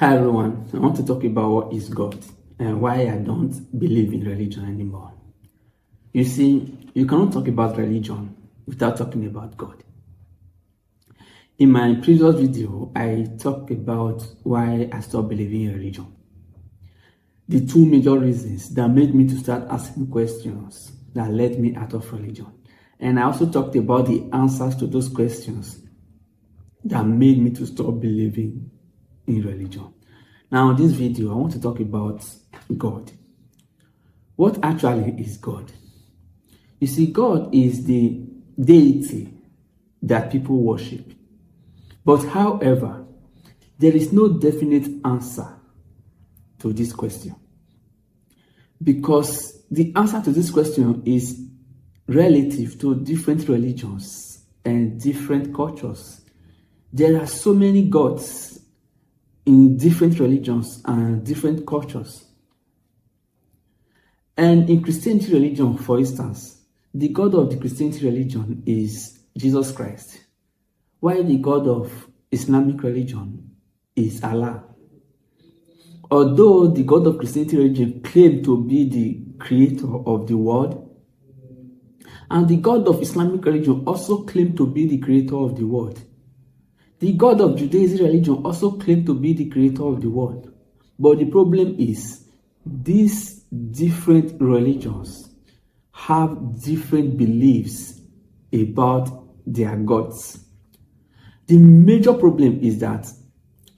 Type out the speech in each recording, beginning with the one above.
Hi everyone, I want to talk about what is God and why I don't believe in religion anymore. You see, you cannot talk about religion without talking about God. In my previous video, I talked about why I stopped believing in religion. The two major reasons that made me to start asking questions that led me out of religion. And I also talked about the answers to those questions that made me to stop believing in religion. Now, in this video, I want to talk about God. What actually is God? You see, God is the deity that people worship. But however, there is no definite answer to this question. Because the answer to this question is relative to different religions and different cultures. There are so many gods in different religions and different cultures. And in Christianity religion, for instance, the God of the Christianity religion is Jesus Christ, while the God of Islamic religion is Allah. Although the God of Christianity religion claimed to be the creator of the world, and the God of Islamic religion also claimed to be the creator of the world. The God of Judaism religion also claimed to be the creator of the world. But the problem is, these different religions have different beliefs about their gods. The major problem is that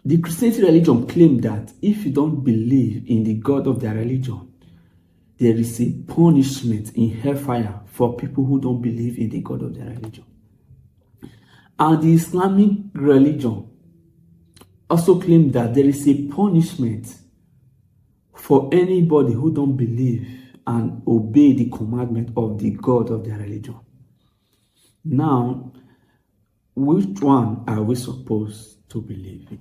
the Christianity religion claims that if you don't believe in the God of their religion, there is a punishment in hellfire for people who don't believe in the God of their religion. And the Islamic religion also claims that there is a punishment for anybody who don't believe and obey the commandment of the God of their religion. Now, which one are we supposed to believe in?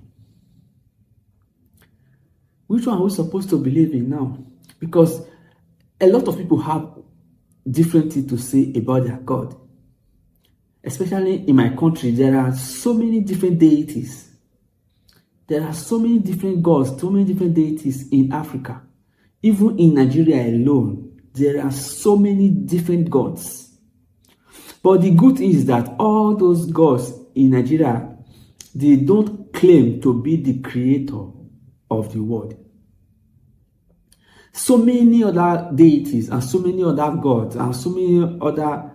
Which one are we supposed to believe in now? Because a lot of people have different things to say about their God. Especially in my country, there are so many different deities. There are so many different gods, so many different deities in Africa. Even in Nigeria alone, there are so many different gods. But the good thing is that all those gods in Nigeria, they don't claim to be the creator of the world. So many other deities and so many other gods and so many other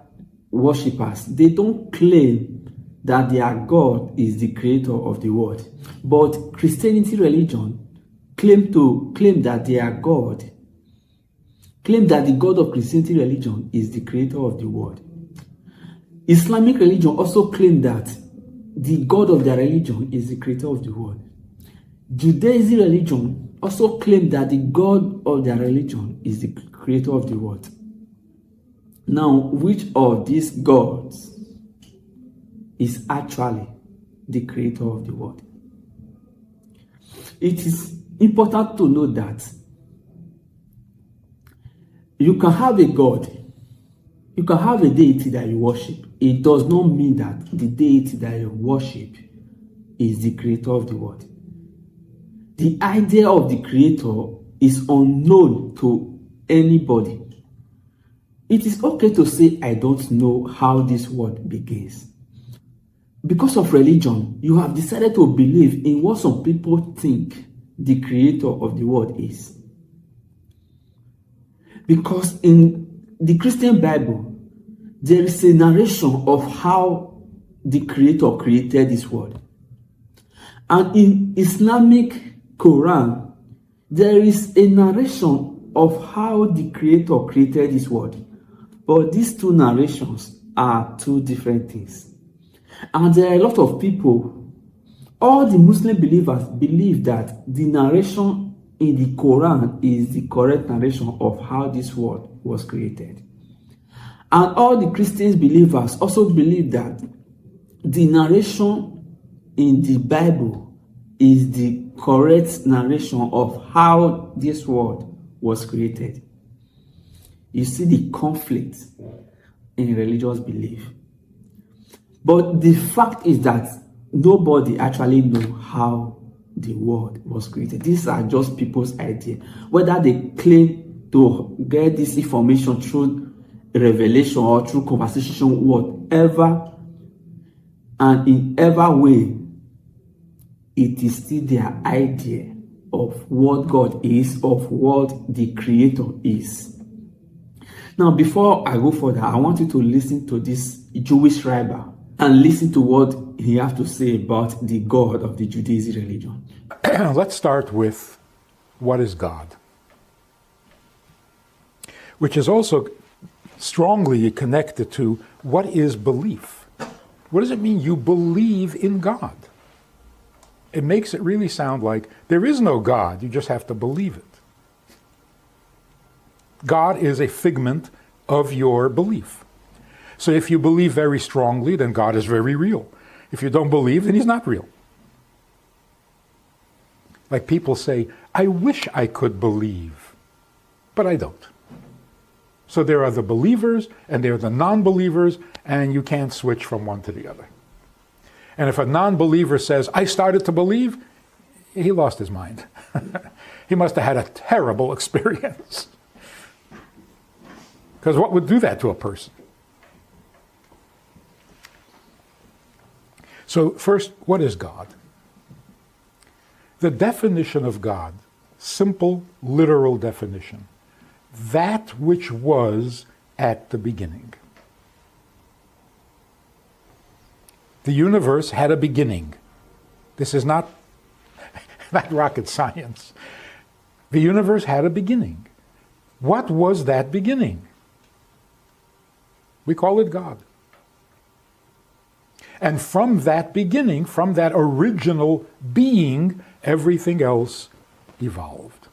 worshippers, they don't claim that their God is the creator of the world. But Christianity religion claim that their God, claim that the God of Christianity religion is the creator of the world. Islamic religion also claim that the God of their religion is the creator of the world. Judaism religion also claim that the God of their religion is the creator of the world. Now, which of these gods is actually the creator of the world? It is important to know that you can have a God, you can have a deity that you worship. It does not mean that the deity that you worship is the creator of the world. The idea of the creator is unknown to anybody. It is okay to say, I don't know how this world begins. Because of religion, you have decided to believe in what some people think the creator of the world is. Because in the Christian Bible, there is a narration of how the creator created this world. And in Islamic Quran, there is a narration of how the creator created this world. But these two narrations are two different things. And there are a lot of people, all the Muslim believers believe that the narration in the Quran is the correct narration of how this world was created. And all the Christian believers also believe that the narration in the Bible is the correct narration of how this world was created. You see the conflict in religious belief. But the fact is that nobody actually knows how the world was created. These are just people's idea. Whether they claim to get this information through revelation or through conversation, whatever, and in every way, it is still their idea of what God is, of what the Creator is. Now, before I go further, I want you to listen to this Jewish rabbi and listen to what he has to say about the God of the Judaism religion. Let's start with what is God, which is also strongly connected to what is belief. What does it mean you believe in God? It makes it really sound like there is no God, you just have to believe it. God is a figment of your belief. So if you believe very strongly, then God is very real. If you don't believe, then he's not real. Like people say, I wish I could believe, but I don't. So there are the believers and there are the non-believers, and you can't switch from one to the other. And if a non-believer says, I started to believe, he lost his mind. He must have had a terrible experience. Because what would do that to a person? So first, what is God? The definition of God, simple, literal definition, that which was at the beginning. The universe had a beginning. This is not rocket science. The universe had a beginning. What was that beginning? We call it God. And from that beginning, from that original being, everything else evolved.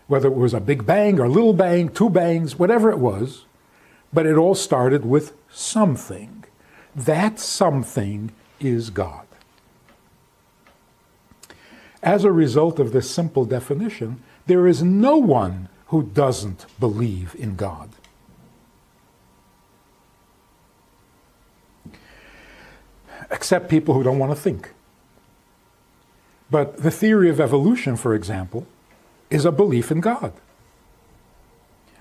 Whether it was a big bang or a little bang, two bangs, whatever it was, but it all started with something. That something is God. As a result of this simple definition, there is no one who doesn't believe in God. Except people who don't want to think. But the theory of evolution, for example, is a belief in God.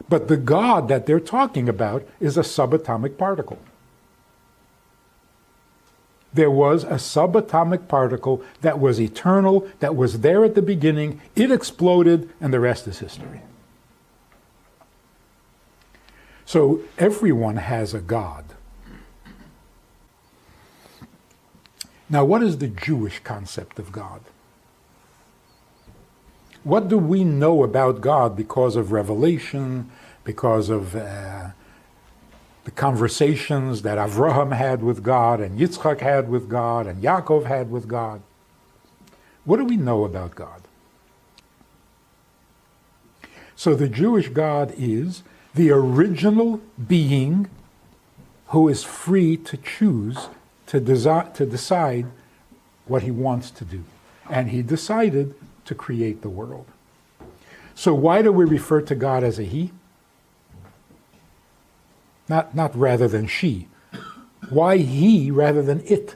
But the God that they're talking about is a subatomic particle. There was a subatomic particle that was eternal, that was there at the beginning, it exploded, and the rest is history. So everyone has a God. Now, what is the Jewish concept of God? What do we know about God because of revelation, because of the conversations that Avraham had with God, and Yitzchak had with God, and Yaakov had with God? What do we know about God? So the Jewish God is the original being who is free to choose, to decide what he wants to do. And he decided to create the world. So why do we refer to God as a he? Not rather than she. Why he rather than it?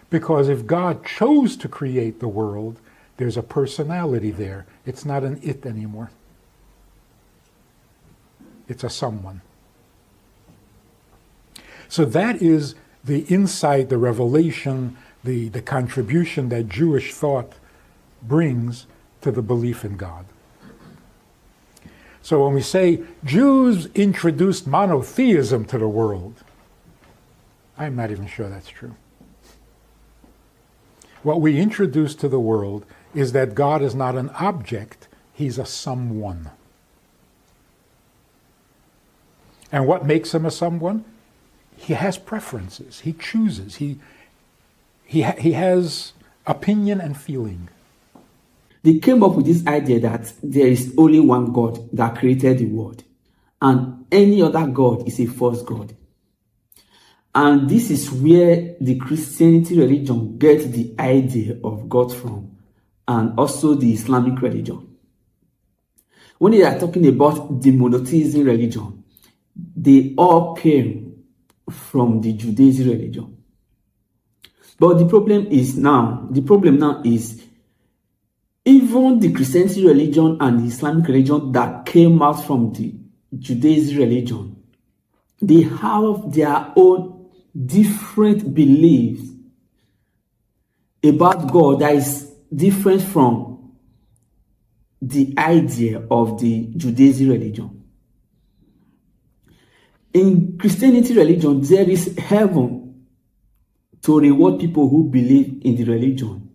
Because if God chose to create the world, there's a personality there. It's not an it anymore. It's a someone. So that is the insight, the revelation, the contribution that Jewish thought brings to the belief in God. So when we say Jews introduced monotheism to the world, I'm not even sure that's true. What we introduce to the world is that God is not an object, he's a someone. And what makes him a someone? He has preferences, he chooses, he has opinion and feeling. They came up with this idea that there is only one God that created the world, and any other God is a false God. And this is where the Christianity religion gets the idea of God from, and also the Islamic religion. When they are talking about the monotheism religion, they all came from the Judaism religion. But the problem now is even the Christianity religion and the Islamic religion that came out from the Judaism religion, they have their own different beliefs about God that is different from the idea of the Judaism religion. In Christianity religion, there is heaven to reward people who believe in the religion,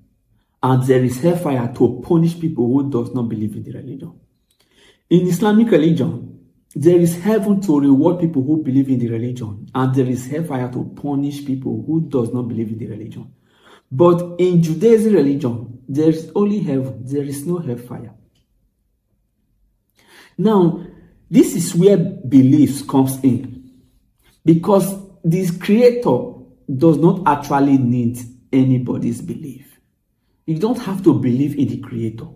and there is hellfire to punish people who does not believe in the religion. In Islamic religion, there is heaven to reward people who believe in the religion, and there is hellfire to punish people who does not believe in the religion. But in Judaism religion, there is only heaven, there is no hellfire. Now, this is where beliefs comes in, because this creator does not actually need anybody's belief. You don't have to believe in the creator.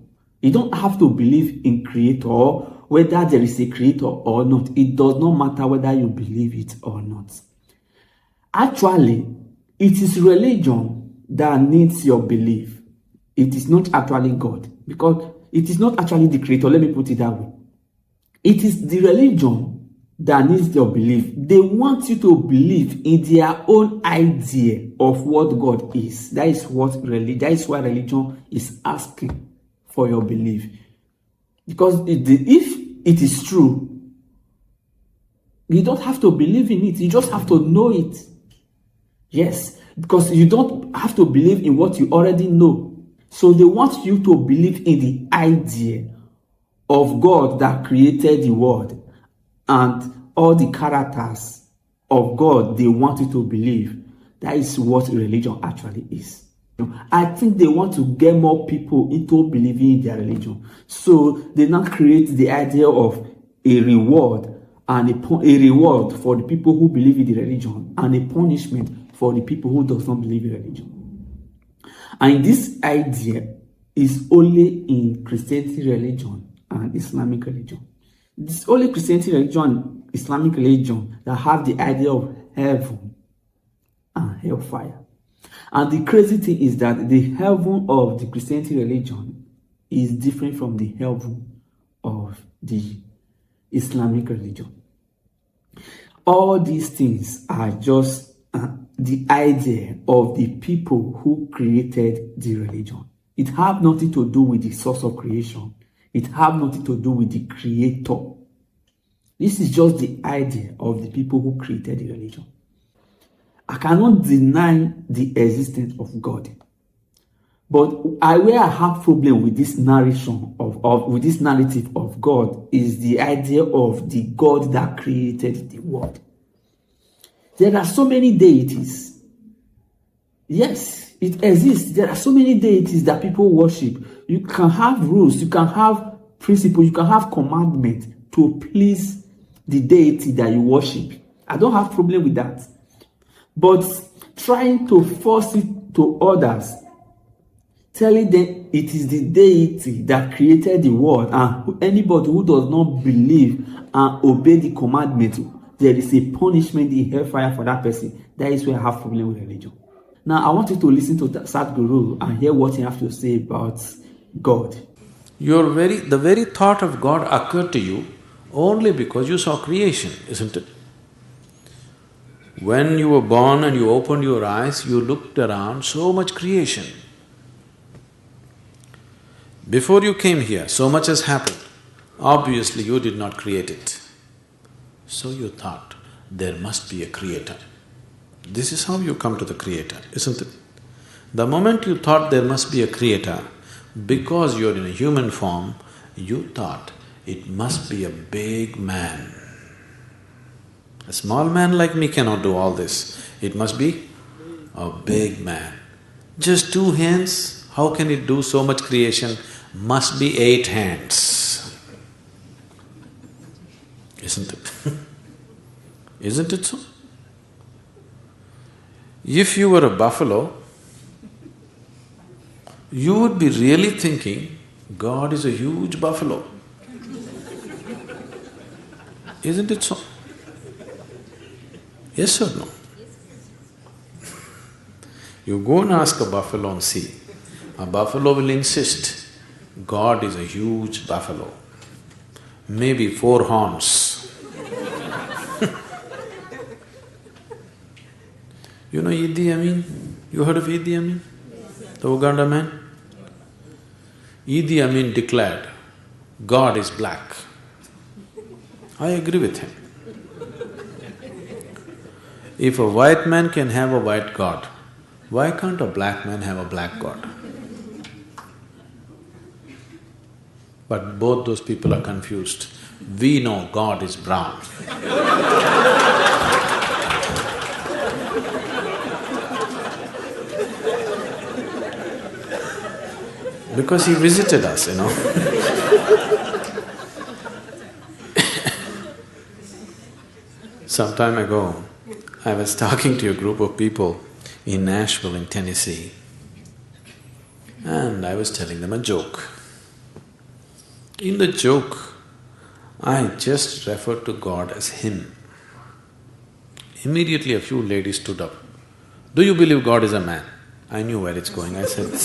You don't have to believe in creator, whether there is a creator or not. It does not matter whether you believe it or not. Actually, it is religion that needs your belief. It is not actually God, because it is not actually the creator. Let me put it that way. It is the religion that needs your belief. They want you to believe in their own idea of what God is. That is why religion is asking for your belief. Because if it is true, you don't have to believe in it. You just have to know it. Yes, because you don't have to believe in what you already know. So they want you to believe in the idea of God that created the world, and all the characters of God they want you to believe. That is what religion actually is. I think they want to get more people into believing in their religion. So they now create the idea of a reward, and a reward for the people who believe in the religion, and a punishment for the people who does not believe in religion. And this idea is only in Christianity religion and Islamic religion. It's only Christianity religion and Islamic religion that have the idea of heaven and hellfire. And the crazy thing is that the heaven of the Christianity religion is different from the heaven of the Islamic religion. All these things are just the idea of the people who created the religion. It have nothing to do with the source of creation. It have nothing to do with the creator. This is just the idea of the people who created the religion. I cannot deny the existence of God. But where I have problem with this narration with this narrative of God is the idea of the God that created the world. There are so many deities. Yes, it exists. There are so many deities that people worship. You can have rules, you can have principles, you can have commandments to please the deity that you worship. I don't have problem with that. But trying to force it to others, telling them it is the deity that created the world, and anybody who does not believe and obey the commandment, there is a punishment in hellfire for that person. That is where I have problem with religion. Now, I want you to listen to Sadhguru and hear what he has to say about God. The very thought of God occurred to you only because you saw creation, isn't it? When you were born and you opened your eyes, you looked around, so much creation. Before you came here, so much has happened. Obviously, you did not create it. So you thought, there must be a creator. This is how you come to the creator, isn't it? The moment you thought there must be a creator, because you're in a human form, you thought it must be a big man. A small man like me cannot do all this. It must be a big man. Just 2 hands, how can it do so much creation? Must be 8 hands. Isn't it? Isn't it so? If you were a buffalo, you would be really thinking, God is a huge buffalo. Isn't it so? Yes or no? You go and ask a buffalo and see. A buffalo will insist, God is a huge buffalo, maybe 4 horns. You know Idi Amin? You heard of Idi Amin? The Uganda man? Idi Amin declared, God is black. I agree with him. If a white man can have a white God, why can't a black man have a black God? But both those people are confused. We know God is brown. Because he visited us, you know. Some time ago, I was talking to a group of people in Nashville in Tennessee, and I was telling them a joke. In the joke, I just referred to God as Him. Immediately a few ladies stood up. Do you believe God is a man? I knew where it's going. I said,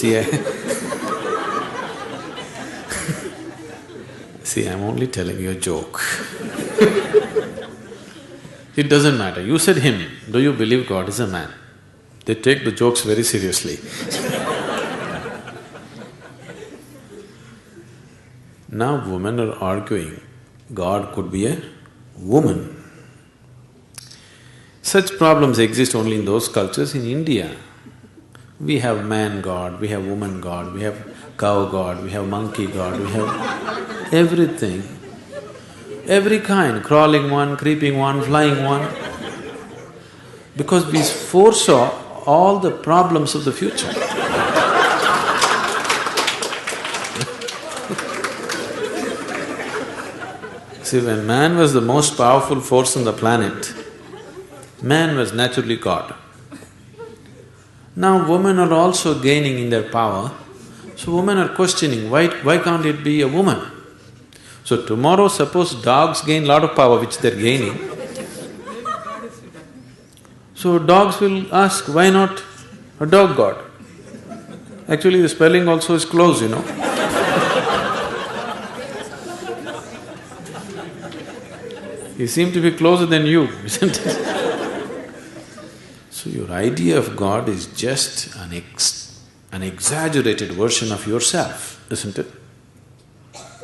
see, I'm only telling you a joke. It doesn't matter. You said Him. Do you believe God is a man? They take the jokes very seriously. Now women are arguing, God could be a woman. Such problems exist only in those cultures. In India, we have man God, we have woman God, we have cow God, we have monkey God, we have everything. Every kind, crawling one, creeping one, flying one. Because we foresaw all the problems of the future. See, when man was the most powerful force on the planet, man was naturally God. Now women are also gaining in their power, so women are questioning, why can't it be a woman? So tomorrow suppose dogs gain lot of power which they're gaining, so dogs will ask, why not a dog god? Actually the spelling also is close, you know. He seemed to be closer than you, isn't it? So your idea of God is just an exaggerated version of yourself, isn't it?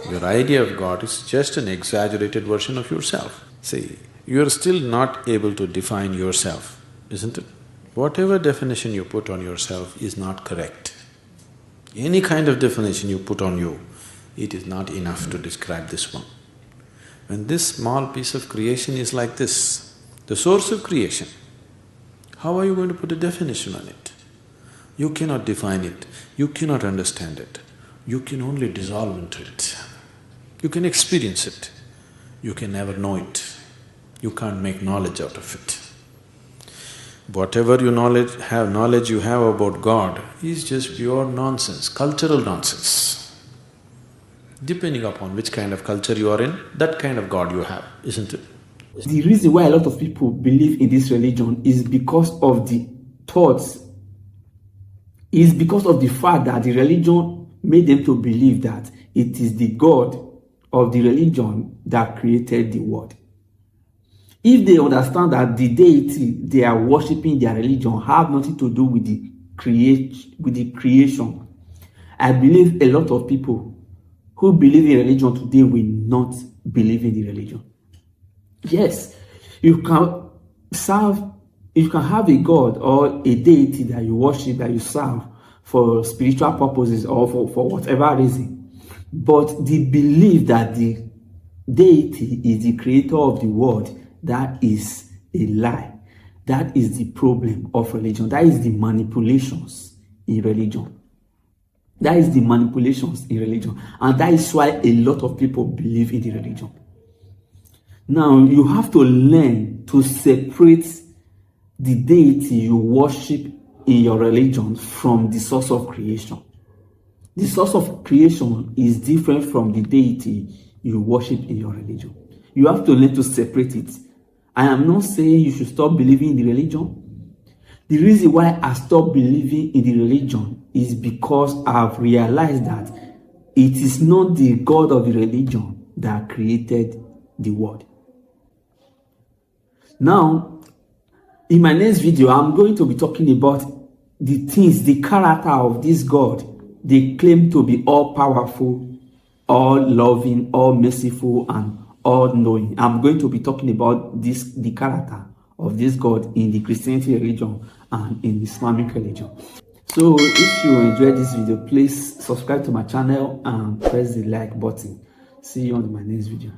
Your idea of God is just an exaggerated version of yourself. See, you're still not able to define yourself, isn't it? Whatever definition you put on yourself is not correct. Any kind of definition you put on you, it is not enough to describe this one. When this small piece of creation is like this, the source of creation, how are you going to put a definition on it? You cannot define it, you cannot understand it, you can only dissolve into it. You can experience it, you can never know it, you can't make knowledge out of it. Whatever knowledge you have about God is just pure nonsense, cultural nonsense. Depending upon which kind of culture you are in, that kind of God you have, isn't it? The reason why a lot of people believe in this religion is because of the thoughts, is because of the fact that the religion made them to believe that it is the God of the religion that created the world. If they understand that the deity they are worshipping their religion have nothing to do with the creation, I believe a lot of people who believe in religion today will not believe in the religion. Yes, you can have a God or a deity that you worship, that you serve for spiritual purposes or for whatever reason. But the belief that the deity is the creator of the world, that is a lie. That is the problem of religion. That is the manipulations in religion. That is the manipulations in religion. And that is why a lot of people believe in the religion. Now, you have to learn to separate the deity you worship in your religion from the source of creation. The source of creation is different from the deity you worship in your religion. You have to learn to separate it. I am not saying you should stop believing in the religion. The reason why I stopped believing in the religion is because I've realized that it is not the God of the religion that created the world. Now, in my next video, I'm going to be talking about the things, the character of this God. They claim to be all powerful, all loving, all merciful, and all knowing. I'm going to be talking about the character of this God in the Christianity religion and in the Islamic religion. So if you enjoyed this video, please subscribe to my channel and press the like button. See you on my next video.